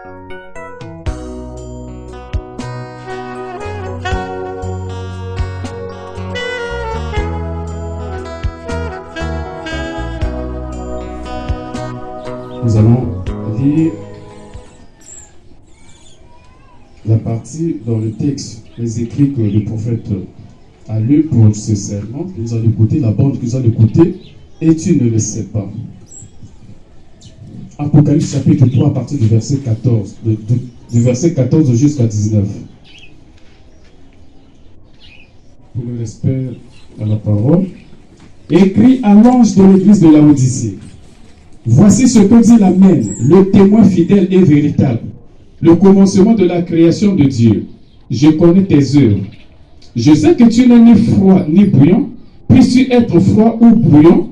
Nous allons lire la partie dans le texte, les écrits que le prophète a lu pour ce serment. Nous allons écouter la bande que nous allons écouter, et tu ne le sais pas. Apocalypse chapitre 3 à partir du verset 14, du verset 14 jusqu'à 19. Pour le respect à la parole. Écrit à l'ange de l'église de Laodicée. Voici ce que dit l'Amen, le témoin fidèle et véritable, le commencement de la création de Dieu. Je connais tes œuvres. Je sais que tu n'es ni froid ni bouillant. Puisses-tu être froid ou bouillant,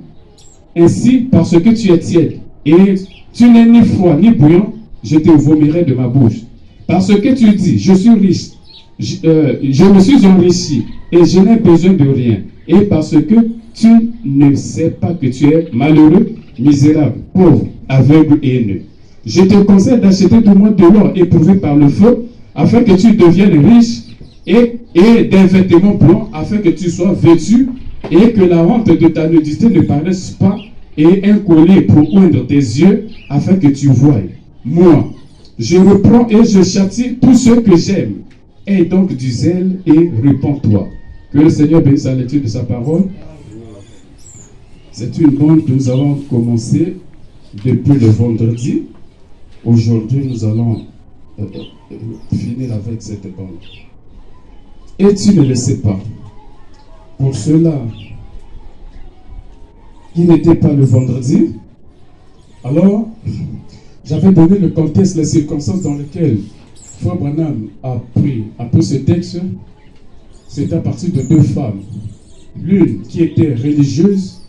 ainsi parce que tu es tiède. Et tu n'es ni froid ni bouillant, je te vomirai de ma bouche. Parce que tu dis, je suis riche, je me suis enrichi et je n'ai besoin de rien. Et parce que tu ne sais pas que tu es malheureux, misérable, pauvre, aveugle et haineux. Je te conseille d'acheter de moi de l'or éprouvé par le feu, afin que tu deviennes riche, et des vêtements blancs, afin que tu sois vêtu, et que la honte de ta nudité ne paraisse pas, et un collier pour oindre tes yeux, afin que tu voies. Moi, je reprends et je châtie tous ceux que j'aime. Aie donc du zèle et répands-toi. Que le Seigneur bénisse la lecture de sa parole. C'est une bande que nous avons commencé depuis le vendredi. Aujourd'hui, nous allons finir avec cette bande. Et tu ne le sais pas. Pour ceux-là qui n'étaient pas le vendredi, alors j'avais donné le contexte, les circonstances dans lesquelles Frère Branham a pris un peu ce texte. C'est à partir de deux femmes. L'une qui était religieuse.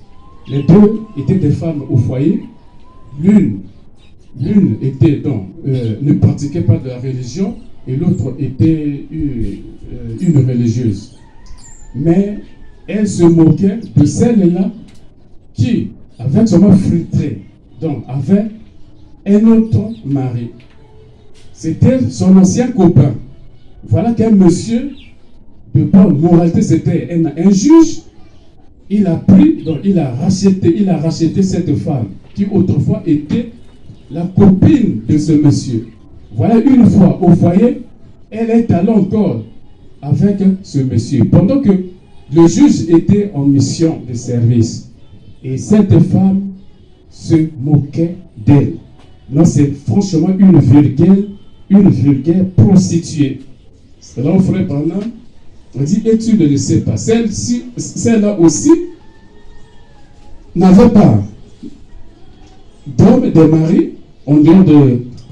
Les deux étaient des femmes au foyer. L'une était ne pratiquait pas de la religion et l'autre était une religieuse. Mais elle se moquait de celle-là qui avait seulement frustré, donc avait un autre mari. C'était son ancien copain. Voilà qu'un monsieur de bonne moralité, c'était un juge. Il a pris, donc il a racheté cette femme qui autrefois était la copine de ce monsieur. Voilà, une fois au foyer, elle est allée encore avec ce monsieur. Pendant que le juge était en mission de service. Et cette femme se moquait d'elle. Non, c'est franchement une vulgaire prostituée. C'est là où frère Branham on dit, et tu ne le sais pas. Celle-là aussi n'avait pas d'homme, de mari, en dehors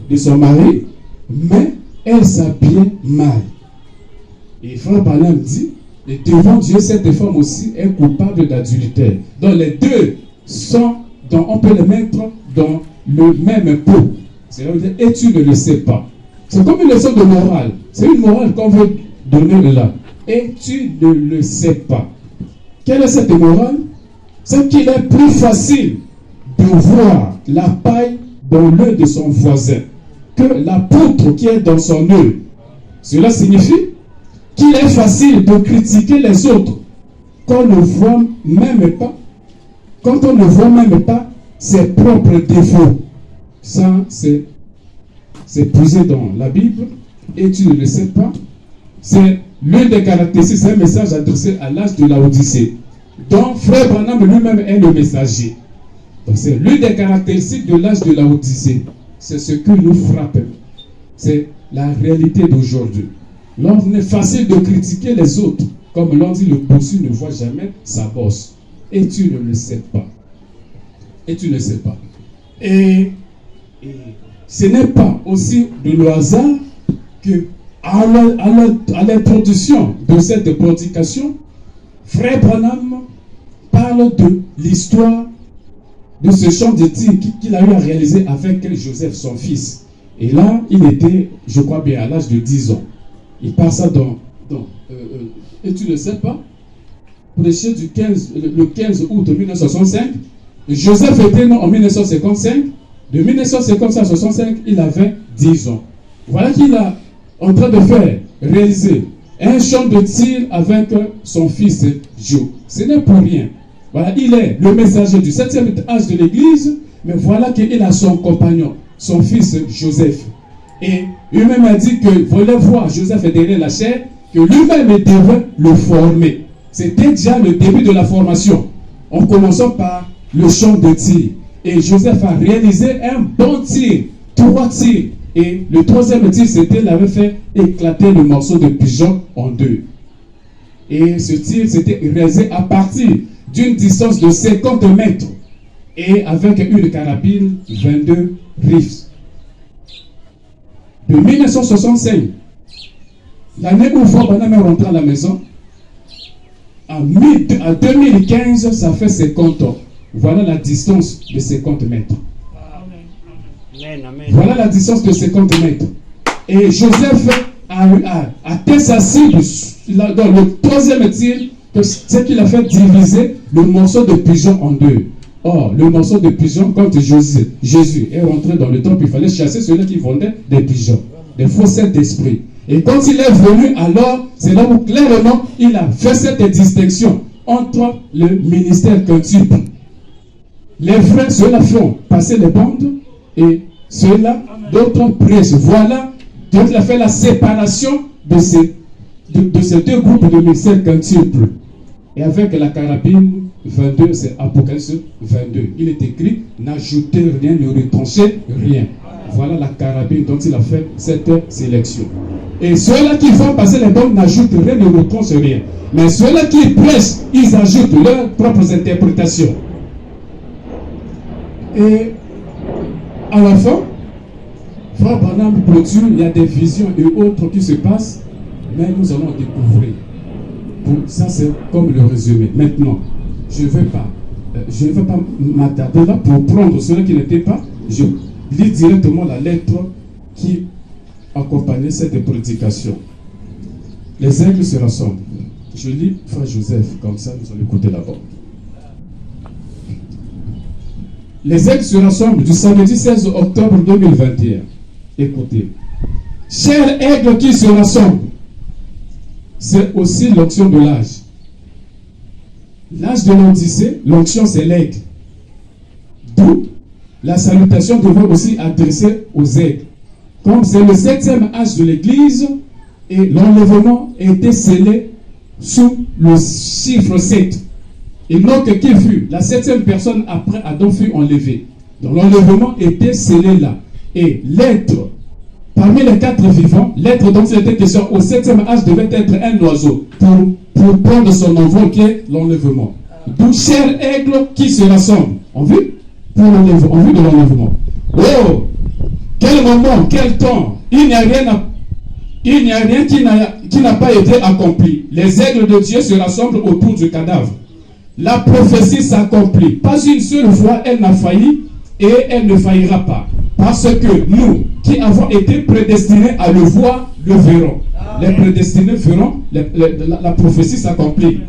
de son mari, mais elle s'habillait mal. Et frère Branham dit, et devant Dieu, cette femme aussi est coupable d'adultère. Donc les deux sont, on peut les mettre dans le même pot. C'est-à-dire, et tu ne le sais pas. C'est comme une leçon de morale. C'est une morale qu'on veut donner là. Et tu ne le sais pas. Quelle est cette morale? C'est qu'il est plus facile de voir la paille dans l'œil de son voisin que la poutre qui est dans son œil. Cela signifie qu'il est facile de critiquer les autres quand on ne voit même pas ses propres défauts. Ça, c'est puisé dans la Bible et tu ne le sais pas. C'est l'une des caractéristiques, c'est un message adressé à l'âge de Laodicée. Donc, frère Branham lui-même est le messager. Donc, c'est l'une des caractéristiques de l'âge de Laodicée. C'est ce que nous frappe. C'est la réalité d'aujourd'hui. L'on est facile de critiquer les autres. Comme l'on dit, le bossu ne voit jamais sa bosse. Et tu ne le sais pas. Et tu ne sais pas. Et ce n'est pas aussi de le hasard que à l'introduction de cette prédication, frère Branham parle de l'histoire de ce chant de tir qu'il a eu à réaliser avec Joseph, son fils. Et là, il était, je crois bien, à l'âge de 10 ans. Il parle ça et tu ne sais pas, prêché le 15 août 1965. Joseph était né en 1955. De 1955 à 1965, il avait 10 ans. Voilà qu'il est en train de réaliser un champ de tir avec son fils Joe. Ce n'est pour rien. Voilà, il est le messager du 7e âge de l'Église, mais voilà qu'il a son compagnon, son fils Joseph. Et lui-même a dit que voulait voir Joseph derrière la chair, que lui-même devait le former. C'était déjà le début de la formation, en commençant par le champ de tir. Et Joseph a réalisé un bon tir, 3 tirs. Et le 3e tir, c'était, il avait fait éclater le morceau de pigeon en 2. Et ce tir, c'était réalisé à partir d'une distance de 50 mètres et avec une carabine 22 Riffs. De 1965, l'année où Frère Branham est rentré à la maison, à 2015, ça fait 50 ans. Voilà la distance de 50 mètres. Voilà la distance de 50 mètres. Et Joseph a atteint sa cible dans le 3e tir, c'est qu'il a fait diviser le morceau de pigeon en 2. Or, le morceau de pigeon, quand Jésus est rentré dans le temple, il fallait chasser ceux qui vendaient des pigeons, des faussaires d'esprit. Et quand il est venu, alors, c'est là où clairement il a fait cette distinction entre le ministère quintuple. Les frères, ceux-là font passer les bandes et ceux-là, d'autres prêchent. Voilà, donc il a fait la séparation de ces 2 groupes de ministère quintuple. Et avec la carabine 22, c'est Apocalypse 22. Il est écrit, n'ajoutez rien, ne retranchez rien. Voilà la carabine dont il a fait cette sélection. Et ceux-là qui font passer les bombes n'ajoutent rien, ne retranchent rien. Mais ceux-là qui prêchent, ils ajoutent leurs propres interprétations. Et à la fin, Frère Branham clôture, il y a des visions et autres qui se passent, mais nous allons découvrir. Ça, c'est comme le résumé. Maintenant, je ne vais pas m'attarder là pour prendre ceux qui n'étaient pas. Je lis directement la lettre qui accompagnait cette prédication. Les aigles se rassemblent. Je lis Frère Joseph, comme ça nous allons écouter d'abord. Les aigles se rassemblent du samedi 16 octobre 2021. Écoutez. Chers aigles qui se rassemblent, c'est aussi l'onction de l'âge. L'âge de l'Odyssée, l'onction c'est l'aigle. D'où la salutation devrait aussi adresser aux aigles. Comme c'est le 7e âge de l'Église, et l'enlèvement était scellé sous le chiffre 7. Et donc, qui fut la 7e personne après Adam fut enlevé. Donc l'enlèvement était scellé là. Et l'être, parmi les 4 vivants, l'être dont il était question au 7e âge devait être un oiseau pour prendre son envol qui est l'enlèvement. D'où chers aigles qui se rassemblent en vue de l'enlèvement. Oh, quel moment, quel temps, il n'y a rien qui n'a pas été accompli. Les aigles de Dieu se rassemblent autour du cadavre. La prophétie s'accomplit. Pas une seule fois elle n'a failli et elle ne faillira pas. Parce que nous, qui avons été prédestinés à le voir, le verrons. Les prédestinés verront, la prophétie s'accomplit.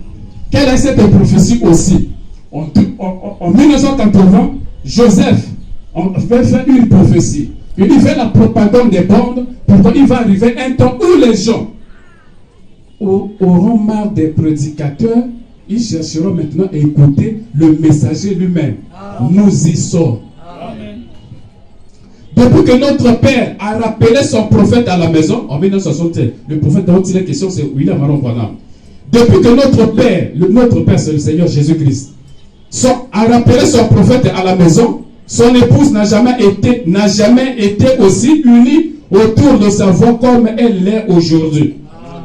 Quelle est cette prophétie aussi? En 1980, Joseph avait fait une prophétie. Il fait la propagande des bandes, pourquoi il va arriver un temps où les gens auront marre des prédicateurs, ils chercheront maintenant à écouter le messager lui-même. Nous y sommes. Depuis que notre père a rappelé son prophète à la maison, en 1967, le prophète dont il est question, c'est William Aaron Branham. Depuis que notre père, c'est le Seigneur Jésus-Christ, a rappelé son prophète à la maison, son épouse n'a jamais été aussi unie autour de sa voix comme elle l'est aujourd'hui.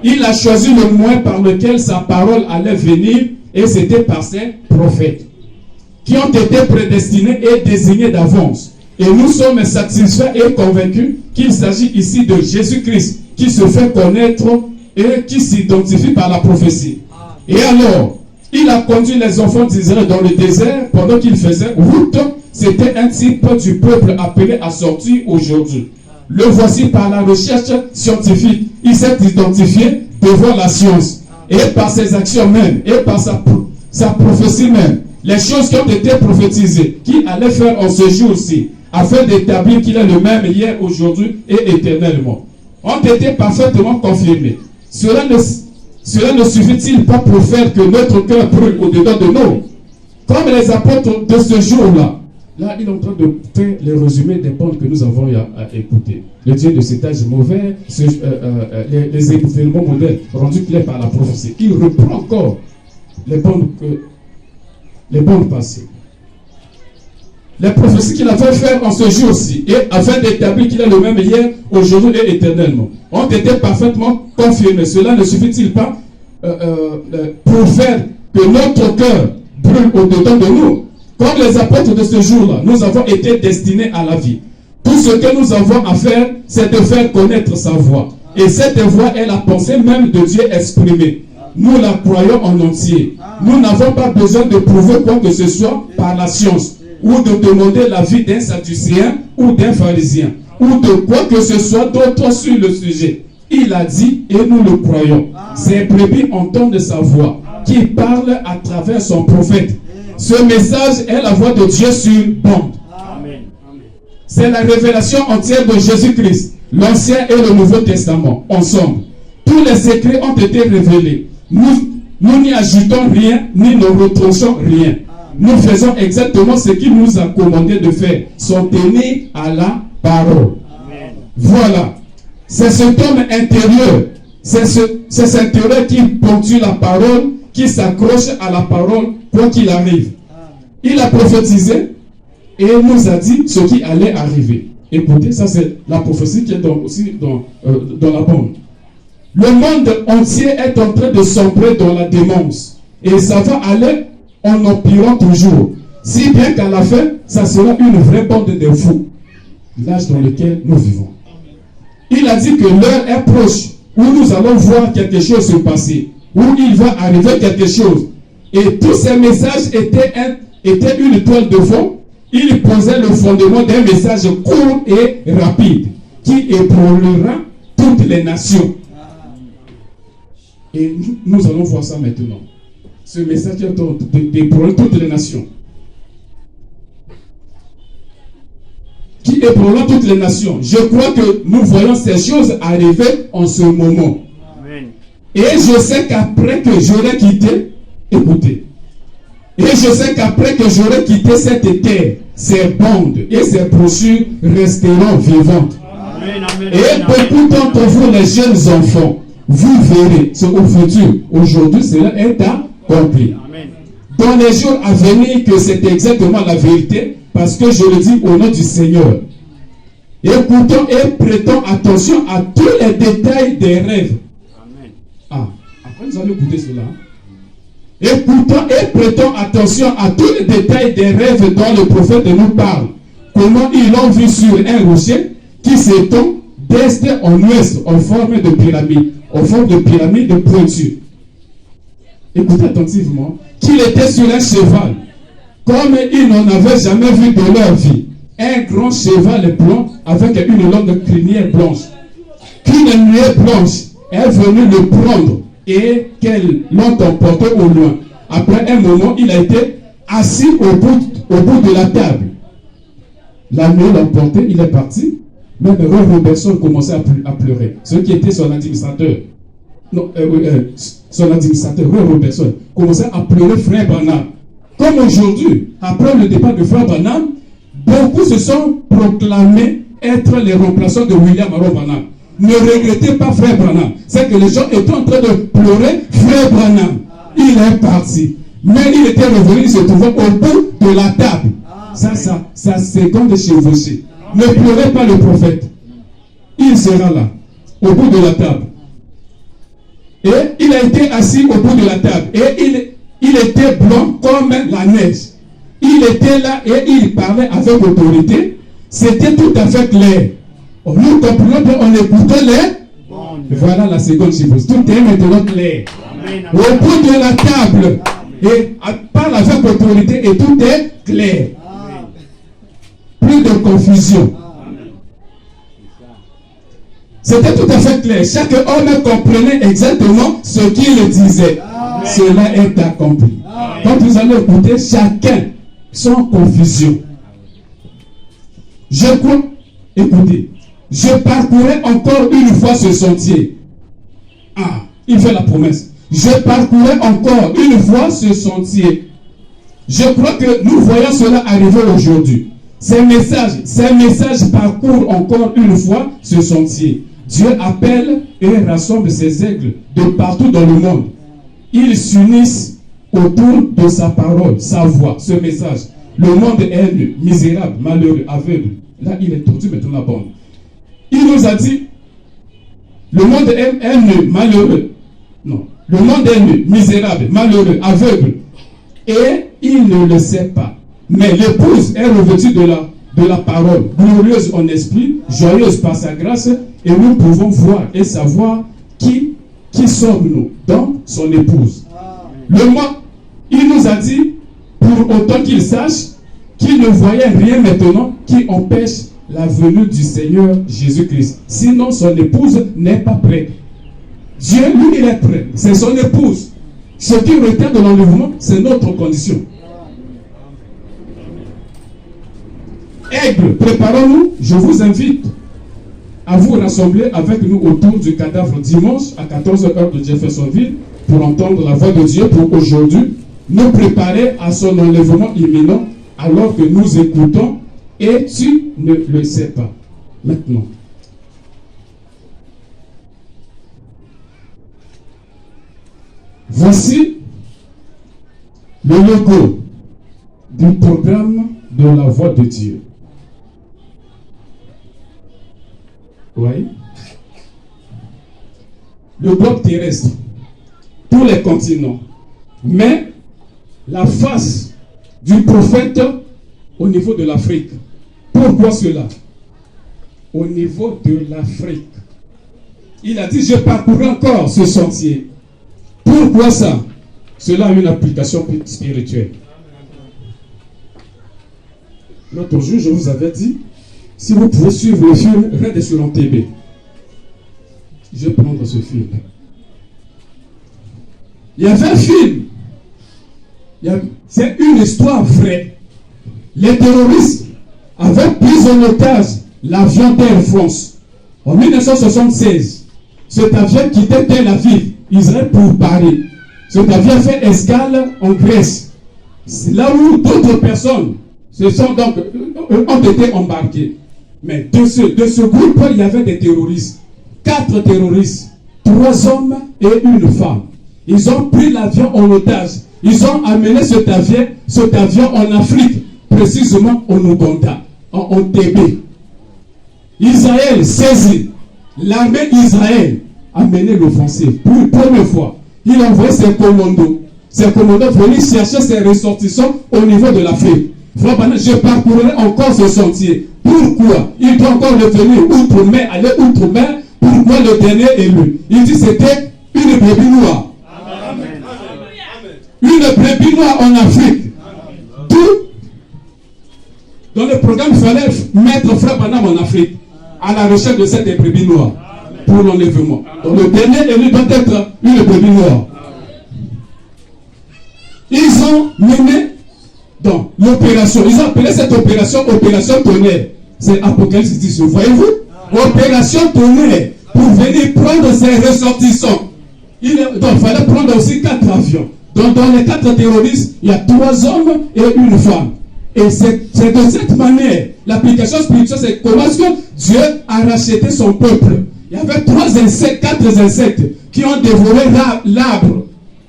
Il a choisi le moyen par lequel sa parole allait venir, et c'était par ses prophètes, qui ont été prédestinés et désignés d'avance. Et nous sommes satisfaits et convaincus qu'il s'agit ici de Jésus-Christ, qui se fait connaître et qui s'identifie par la prophétie. Et alors, il a conduit les enfants d'Israël dans le désert pendant qu'ils faisaient route. C'était un type du peuple appelé à sortir aujourd'hui. Le voici par la recherche scientifique. Il s'est identifié devant la science. Et par ses actions même, et par sa prophétie même, les choses qui ont été prophétisées, qui allaient faire en ce jour-ci, afin d'établir qu'il est le même hier, aujourd'hui et éternellement, ont été parfaitement confirmés. Cela ne suffit-il pas pour faire que notre cœur brûle au-dedans de nous? Comme les apôtres de ce jour-là. Là, il est en train de faire le résumé des bandes que nous avons à écouter. Le Dieu de cet âge mauvais, les événements modernes rendus clairs par la prophétie. Il reprend encore les bandes passées. Les prophéties qu'il a fait faire en ce jour-ci, et afin d'établir qu'il est le même hier, aujourd'hui et éternellement, ont été parfaitement confirmées. Cela ne suffit-il pas pour faire que notre cœur brûle au-dedans de nous? Comme les apôtres de ce jour-là, nous avons été destinés à la vie. Tout ce que nous avons à faire, c'est de faire connaître sa voix. Et cette voix est la pensée même de Dieu exprimée. Nous la croyons en entier. Nous n'avons pas besoin de prouver quoi que ce soit par la science, ou de demander l'avis d'un sadducéen ou d'un pharisien, ou de quoi que ce soit d'autre sur le sujet. Il a dit et nous le croyons. Ces brebis entendent sa voix, qui parle à travers son prophète. Ce message est la voix de Dieu sur bande. C'est la révélation entière de Jésus-Christ, l'Ancien et le Nouveau Testament, ensemble. Tous les secrets ont été révélés. Nous n'y ajoutons rien, ni ne retranchons rien. Nous faisons exactement ce qu'il nous a commandé de faire, s'en tenir à la parole. Amen. Voilà. C'est cet homme intérieur, c'est cet intérieur qui ponctue la parole, qui s'accroche à la parole, quoi qu'il arrive. Il a prophétisé et nous a dit ce qui allait arriver. Écoutez, ça c'est la prophétie qui est aussi dans la bande. Le monde entier est en train de sombrer dans la démence. Et ça va aller en empirant toujours. Si bien qu'à la fin, ça sera une vraie bande de fous. L'âge dans lequel nous vivons. Il a dit que l'heure est proche où nous allons voir quelque chose se passer. Où il va arriver quelque chose. Et tous ces messages étaient une toile de fond. Il posait le fondement d'un message court et rapide qui ébranlera toutes les nations. Et nous allons voir ça maintenant. Ce message qui est d'ébranler toutes les nations. Qui ébranlera toutes les nations. Je crois que nous voyons ces choses arriver en ce moment. Amen. Et je sais qu'après que j'aurai quitté, écoutez, et je sais qu'après que j'aurai quitté cette terre, ces bandes et ces brochures resteront vivantes. Amen, amen, et beaucoup d'entre vous, les jeunes enfants, vous verrez ce au futur. Aujourd'hui, cela est accompli. Amen. Dans les jours à venir, que c'est exactement la vérité, parce que je le dis au nom du Seigneur. Écoutons et prêtons attention à tous les détails des rêves. Amen. Ah, après nous allons écouter cela. Écoutons et prêtons attention à tous les détails des rêves dont le prophète nous parle. Comment ils l'ont vu sur un rocher qui s'étend d'est en ouest en forme de pyramide, en forme de pyramide pointue. Écoutez attentivement. Qu'il était sur un cheval, comme ils n'en avaient jamais vu de leur vie. Un grand cheval blanc avec une longue crinière blanche. Qu'une nuée blanche est venue le prendre et qu'elle l'ont emporté au loin. Après un moment, il a été assis au bout de la table. La nuée l'a emporté, il est parti. Même Robertson commençait à pleurer. Ceux qui étaient son administrateur, son administrateur, Robertson, commençait à pleurer Frère Branham. Comme aujourd'hui, après le départ de Frère Branham, beaucoup se sont proclamés être les remplaçants de William Aaron Branham. Ne regrettez pas Frère Branham. C'est que les gens étaient en train de pleurer Frère Branham. Il est parti. Mais il était revenu, il se trouvait au bout de la table. Ça seconde chevauchée. Ne pleurez pas le prophète. Il sera là, au bout de la table. Et il a été assis au bout de la table. Et il était blanc comme la neige. Il était là et il parlait avec autorité. C'était tout à fait clair. Nous comprenons en écoutant les. Voilà la seconde chose. Tout est maintenant clair. Amen. Au bout de la table. Et parle avec autorité et tout est clair. Amen. Plus de confusion. Amen. C'était tout à fait clair. Chaque homme comprenait exactement ce qu'il disait. Amen. Cela est accompli. Amen. Quand vous allez écouter, chacun sans confusion. Je crois, écoutez, je parcourrai encore une fois ce sentier. Ah, il fait la promesse. Je parcourrai encore une fois ce sentier. Je crois que nous voyons cela arriver aujourd'hui. Ces messages parcourent encore une fois ce sentier. Dieu appelle et rassemble ses aigles de partout dans le monde. Ils s'unissent autour de sa parole, sa voix, ce message. Le monde est nu, misérable, malheureux, aveugle. Là, il est tordu, mais tout la bande. Il nous a dit, le monde est nu, malheureux. Non, le monde est nu, misérable, malheureux, aveugle. Et il ne le sait pas. Mais l'épouse est revêtue de la parole, glorieuse en esprit, joyeuse par sa grâce, et nous pouvons voir et savoir qui sommes-nous dans son épouse. Il nous a dit, pour autant qu'il sache, qu'il ne voyait rien maintenant qui empêche la venue du Seigneur Jésus-Christ. Sinon, son épouse n'est pas prête. Dieu, lui, il est prêt. C'est son épouse. Ce qui retarde de l'enlèvement, c'est notre condition. Aigle, préparons-nous. Je vous invite à vous rassembler avec nous autour du cadavre dimanche à 14h de Jeffersonville pour entendre la voix de Dieu pour aujourd'hui, nous préparer à son enlèvement imminent alors que nous écoutons et tu ne le sais pas. Maintenant. Voici le logo du programme de la voix de Dieu. Oui. Le globe terrestre, tous les continents, mais la face du prophète au niveau de l'Afrique. Pourquoi cela? Au niveau de l'Afrique. Il a dit, je parcourrai encore ce sentier. Pourquoi ça? Cela a une application spirituelle. L'autre jour, je vous avais dit, si vous pouvez suivre le film Red sur l'Antébé. Je vais prendre ce film. Il y avait un film. C'est une histoire vraie. Les terroristes avaient pris en otage l'avion d'Air France en 1976. Cet avion quittait Tel Aviv, Israël, pour Paris. Cet avion fait escale en Grèce. C'est là où d'autres personnes ont été embarquées. Mais de ce groupe, il y avait des terroristes. 4 terroristes, 3 hommes et une femme. Ils ont pris l'avion en otage. Ils ont amené cet avion en Afrique, précisément en Ouganda, en Entebbe. Israël saisit. L'armée d'Israël a mené l'offensive. Pour la première fois, il a envoyé ses commandos. Ses commandos venaient chercher ses ressortissants au niveau de l'Afrique. Je parcourrai encore ce sentier. Pourquoi? Il doit encore revenir outre-mer, aller outre-mer. Pourquoi le dernier élu? Il dit c'était une brebis noire. Amen. Une brebis noire en Afrique. Tout dans le programme, il fallait mettre Frère Branham en Afrique à la recherche de cette brebis noire pour l'enlèvement. Donc le dernier élu doit être une brebis noire. Ils ont mené dans l'opération. Ils ont appelé cette opération Tonnerre. C'est Apocalypse 10. Voyez-vous? Opération Tonnerre. Pour venir prendre ses ressortissants. Donc il fallait prendre aussi 4 avions. Donc dans les 4 terroristes, il y a 3 hommes et une femme. Et c'est de cette manière, l'application spirituelle, c'est comment est-ce que Dieu a racheté son peuple. Il y avait 4 insectes qui ont dévoré l'arbre.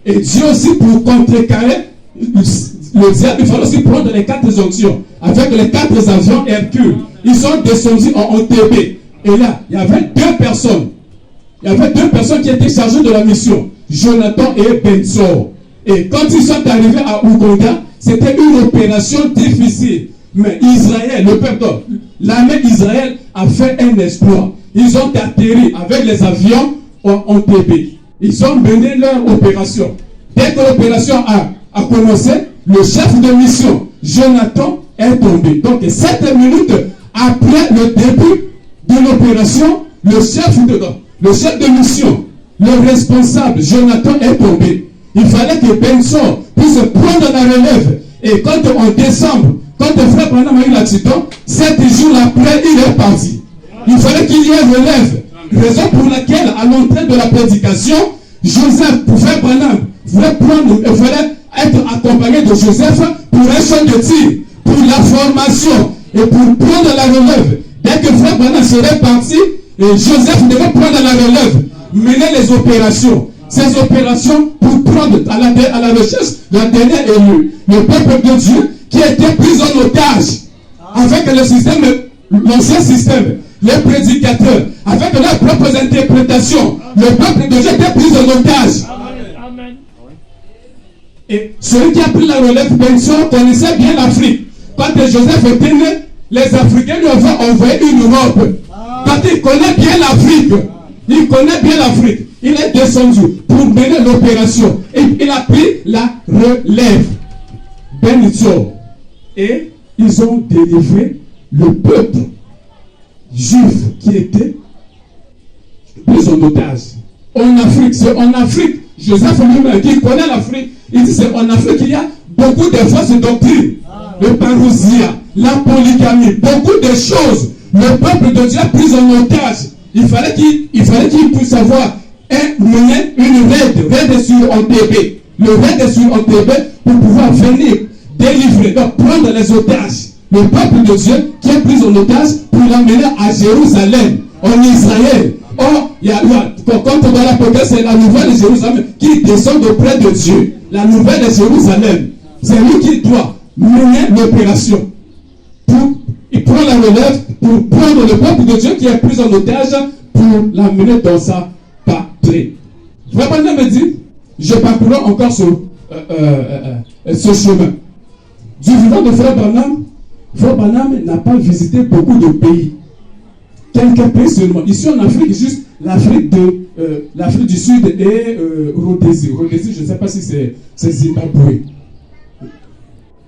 Et Dieu aussi, pour contrecarrer le diable, il fallait aussi prendre les 4 onctions. Avec les 4 avions Hercule. Ils sont descendus en Entebbe. Et là, il y avait 2 personnes. Il y avait 2 personnes qui étaient chargées de la mission. Jonathan et Bensor. Et quand ils sont arrivés à Ouganda, c'était une opération difficile. Mais Israël, le peuple, l'armée d'Israël a fait un exploit. Ils ont atterri avec les avions en Entebbe. Ils ont mené leur opération. Dès que l'opération a commencé, le chef de mission, Jonathan, est tombé. Donc 7 minutes après le début de l'opération, le chef de mission, le responsable, Jonathan, est tombé. Il fallait que Benson puisse prendre la relève. Et quand en décembre Quand le frère Branham a eu l'accident, 7 jours après, il est parti. Il fallait qu'il y ait relève. Raison pour laquelle, à l'entrée de la prédication, Joseph, pour frère Branham, fallait être accompagné de Joseph pour un champ de tir, pour la formation et pour prendre la relève. Dès que frère Branham serait parti, Joseph devait prendre la relève, mener les opérations. Ces opérations pour prendre à la recherche la dernière élue, le peuple de Dieu qui était pris en otage avec le système, l'ancien système, les prédicateurs, avec leurs propres interprétations. Le peuple de Dieu était pris en otage. Amen. Et celui qui a pris la relève, Benson, connaissait bien l'Afrique. Quand Joseph était né, les Africains lui ont envoyé une robe. Quand il connaît bien l'Afrique, il connaît bien l'Afrique. Il est descendu pour mener l'opération. Et il a pris la relève. Benito. Et ils ont délivré le peuple juif qui était pris en otage. En Afrique, c'est en Afrique. Joseph lui-même qui connaît l'Afrique, il dit c'est en Afrique qu'il y a beaucoup de fausses doctrines. Le parousia, la polygamie, beaucoup de choses. Le peuple de Dieu pris en otage. Il fallait qu'il puisse avoir mener une raid sur Entebbe. Le raid sur Entebbe pour pouvoir venir délivrer, donc prendre les otages. Le peuple de Dieu qui est pris en otage pour l'amener à Jérusalem, en Israël. Or, quand on doit l'Apocalypse, c'est la nouvelle de Jérusalem qui descend auprès de Dieu. La nouvelle de Jérusalem. C'est lui qui doit mener l'opération. Il prend la relève pour prendre le peuple de Dieu qui est pris en otage pour l'amener dans sa patrie. Frère Branham me dit, je parcours encore ce chemin. Du vivant de Frère Branham n'a pas visité beaucoup de pays. Quelques pays seulement. Ici en Afrique, juste l'Afrique du Sud et Rhodésie. Rhodésie, je ne sais pas si c'est Zimbabwe.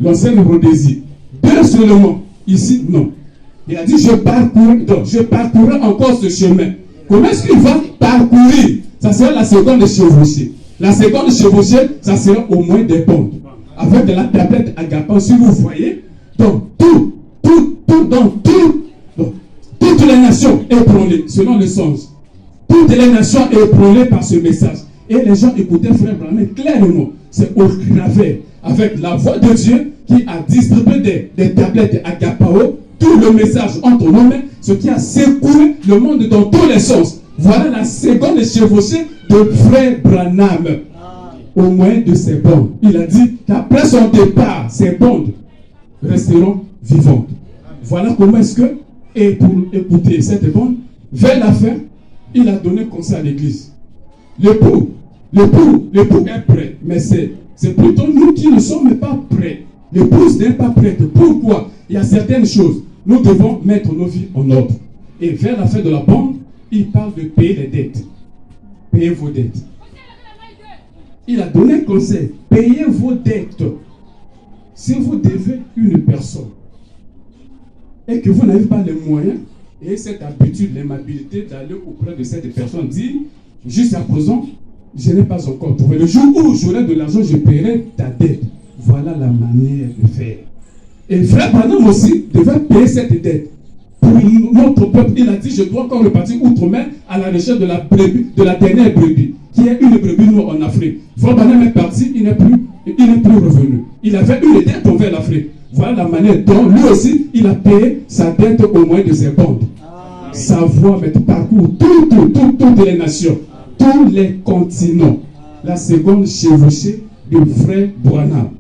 L'ancienne Rhodésie. 2 seulement. Ici, non. Il a dit, je parcours encore ce chemin. Comment est-ce qu'il va parcourir? Ça sera la seconde chevauchée. La seconde chevauchée, ça sera au moins des bandes. Avec de la tablette agapant, si vous voyez, donc toutes les nations ébranlées, selon le sens. Toutes les nations ébranlées par ce message. Et les gens écoutaient Frère Branham clairement. C'est au travers, avec la voix de Dieu qui a distribué des tablettes agapao, tout le message entre nos mains, ce qui a secoué le monde dans tous les sens. Voilà la seconde chevauchée de Frère Branham. Au moins de ses bandes. Il a dit qu'après son départ, ses bandes resteront vivantes. Voilà comment est-ce que, et pour écouter cette bande, vers la fin, il a donné conseil à l'église. L'époux est prêt, mais c'est plutôt nous qui ne sommes pas prêts. L'épouse n'est pas prête. Pourquoi? Il y a certaines choses. Nous devons mettre nos vies en ordre. Et vers la fin de la bande, il parle de payer les dettes. Payez vos dettes. Il a donné un conseil. Payez vos dettes. Si vous devez une personne et que vous n'avez pas les moyens et cette habitude, l'aimabilité d'aller auprès de cette personne, dit, jusqu'à présent, je n'ai pas encore trouvé. Le jour où j'aurai de l'argent, je paierai ta dette. Voilà la manière de faire. Et Frère Branham aussi devait payer cette dette. Pour notre peuple, il a dit, je dois encore repartir outre-mer à la recherche de la brebis, de la dernière brebis, qui est une brebis noire en Afrique. Frère Branham est parti, il n'est plus revenu. Il avait une dette envers l'Afrique. Voilà la manière dont lui aussi, il a payé sa dette au moyen de ses bandes. Sa voix parcourt toutes les nations, tous les continents. La seconde chevauchée de Frère Branham.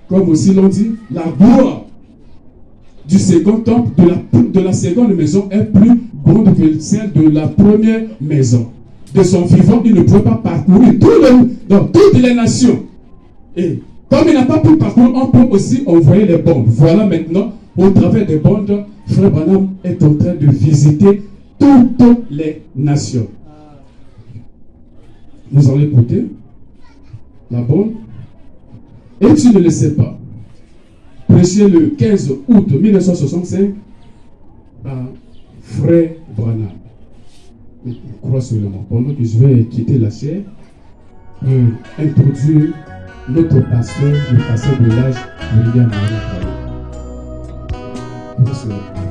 Comme aussi l'on dit, la gloire du second temple, de la seconde maison est plus grande que celle de la première maison. De son vivant, il ne pouvait pas parcourir dans toutes les nations. Et comme il n'a pas pu parcourir, on peut aussi envoyer les bandes. Voilà maintenant, au travers des bandes, Frère Branham est en train de visiter toutes les nations. Nous allons écouter la bande. Et tu ne le sais pas. Prêché le 15 août 1965 à Frère Branham. Mais crois seulement, pendant que je vais quitter la chair, introduire notre pasteur, le pasteur de l'âge, William Marie. sœurs.